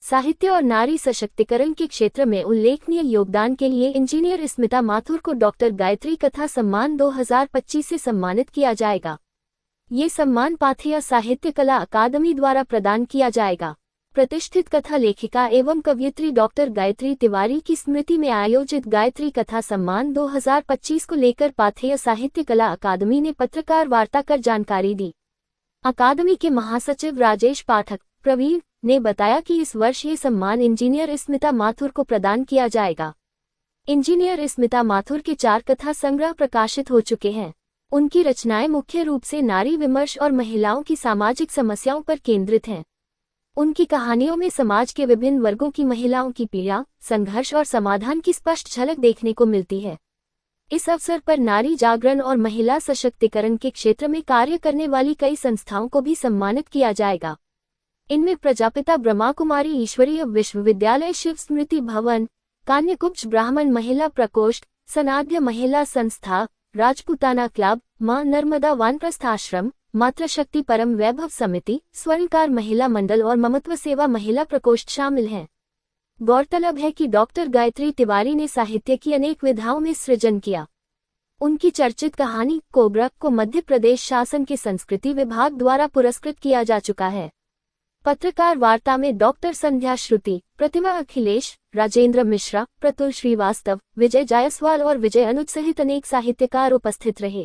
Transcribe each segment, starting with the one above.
साहित्य और नारी सशक्तिकरण के क्षेत्र में उल्लेखनीय योगदान के लिए इंजीनियर स्मिता माथुर को डॉक्टर गायत्री कथा सम्मान 2025 से सम्मानित किया जाएगा। ये सम्मान पाथेय साहित्य कला अकादमी द्वारा प्रदान किया जाएगा। प्रतिष्ठित कथा लेखिका एवं कवयित्री डॉक्टर गायत्री तिवारी की स्मृति में आयोजित गायत्री कथा सम्मान 2025 को लेकर पाथेय साहित्य कला अकादमी ने पत्रकार वार्ता कर जानकारी दी। अकादमी के महासचिव राजेश पाठक प्रवीण ने बताया कि इस वर्ष ये सम्मान इंजीनियर स्मिता माथुर को प्रदान किया जाएगा। इंजीनियर स्मिता माथुर के 4 कथा संग्रह प्रकाशित हो चुके हैं। उनकी रचनाएं मुख्य रूप से नारी विमर्श और महिलाओं की सामाजिक समस्याओं पर केंद्रित हैं। उनकी कहानियों में समाज के विभिन्न वर्गों की महिलाओं की पीड़ा, संघर्ष और समाधान की स्पष्ट झलक देखने को मिलती है। इस अवसर पर नारी जागरण और महिला सशक्तिकरण के क्षेत्र में कार्य करने वाली कई संस्थाओं को भी सम्मानित किया जाएगा। इनमें प्रजापिता ब्रह्मा कुमारी ईश्वरीय विश्वविद्यालय शिव स्मृति भवन, कान्यकुब्ज ब्राह्मण महिला प्रकोष्ठ, सनाध्य महिला संस्था, राजपूताना क्लब, मां नर्मदा वानप्रस्थ आश्रम, मातृशक्ति परम वैभव समिति, स्वर्णकार महिला मंडल और ममत्व सेवा महिला प्रकोष्ठ शामिल हैं। गौरतलब है कि डॉक्टर गायत्री तिवारी ने साहित्य की अनेक विधाओं में सृजन किया। उनकी चर्चित कहानी कोबरा को मध्य प्रदेश शासन के संस्कृति विभाग द्वारा पुरस्कृत किया जा चुका है। पत्रकार वार्ता में डॉक्टर संध्या श्रुति, प्रतिमा अखिलेश, राजेंद्र मिश्रा, प्रतुल श्रीवास्तव, विजय जायसवाल और विजय अनुज सहित अनेक साहित्यकार उपस्थित रहे।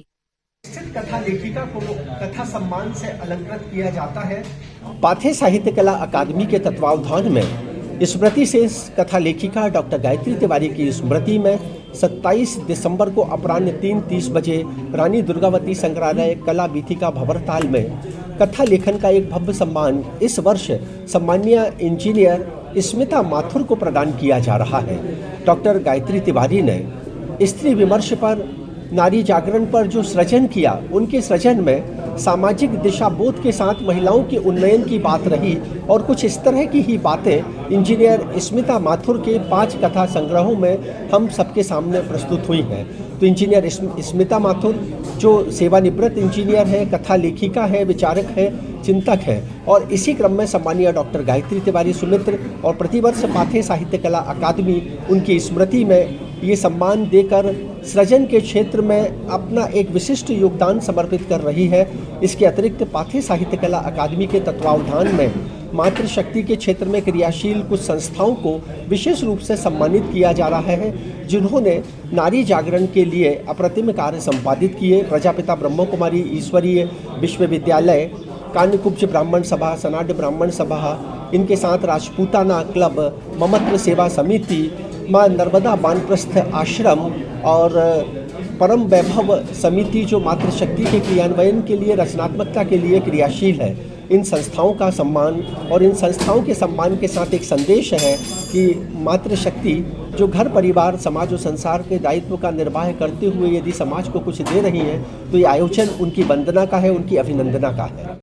कथा लेखिका को कथा सम्मान से अलंकृत किया जाता है। पाथेय साहित्य कला अकादमी के तत्वावधान में स्मृति से कथा लेखिका डॉक्टर गायत्री तिवारी की स्मृति में 27 दिसंबर को अपराह्न 3:30 बजे रानी दुर्गावती संग्रहालय कला वीथिका भंवरताल में कथा लेखन का एक भव्य सम्मान इस वर्ष सम्मानीय इंजीनियर स्मिता माथुर को प्रदान किया जा रहा है। डॉक्टर गायत्री तिवारी ने स्त्री विमर्श पर, नारी जागरण पर जो सृजन किया, उनके सृजन में सामाजिक दिशाबोध के साथ महिलाओं के उन्नयन की बात रही और कुछ इस तरह की ही बातें इंजीनियर स्मिता माथुर के 5 कथा संग्रहों में हम सबके सामने प्रस्तुत हुई हैं। तो इंजीनियर स्मिता माथुर जो सेवानिवृत्त इंजीनियर है, कथा लेखिका है, विचारक है, चिंतक है और इसी क्रम में सम्मानीय डॉक्टर गायत्री तिवारी सुमित्र और प्रतिवर्ष पाथेय साहित्य कला अकादमी उनकी स्मृति में ये सम्मान देकर सृजन के क्षेत्र में अपना एक विशिष्ट योगदान समर्पित कर रही है। इसके अतिरिक्त पाथेय साहित्य कला अकादमी के तत्वावधान में मातृशक्ति के क्षेत्र में क्रियाशील कुछ संस्थाओं को विशेष रूप से सम्मानित किया जा रहा है, जिन्होंने नारी जागरण के लिए अप्रतिम कार्य संपादित किए। प्रजापिता ब्रह्मा कुमारी ईश्वरीय विश्वविद्यालय, कान्यकुब्ज ब्राह्मण सभा, सनाड्य ब्राह्मण सभा, इनके साथ राजपूताना क्लब, ममत्व सेवा समिति, मां नर्मदा वानप्रस्थ आश्रम और परम वैभव समिति जो मातृशक्ति के क्रियान्वयन के लिए, रचनात्मकता के लिए क्रियाशील है, इन संस्थाओं का सम्मान और इन संस्थाओं के सम्मान के साथ एक संदेश है कि मातृशक्ति जो घर परिवार समाज और संसार के दायित्व का निर्वाह करते हुए यदि समाज को कुछ दे रही है तो ये आयोजन उनकी वंदना का है, उनकी अभिनंदना का है।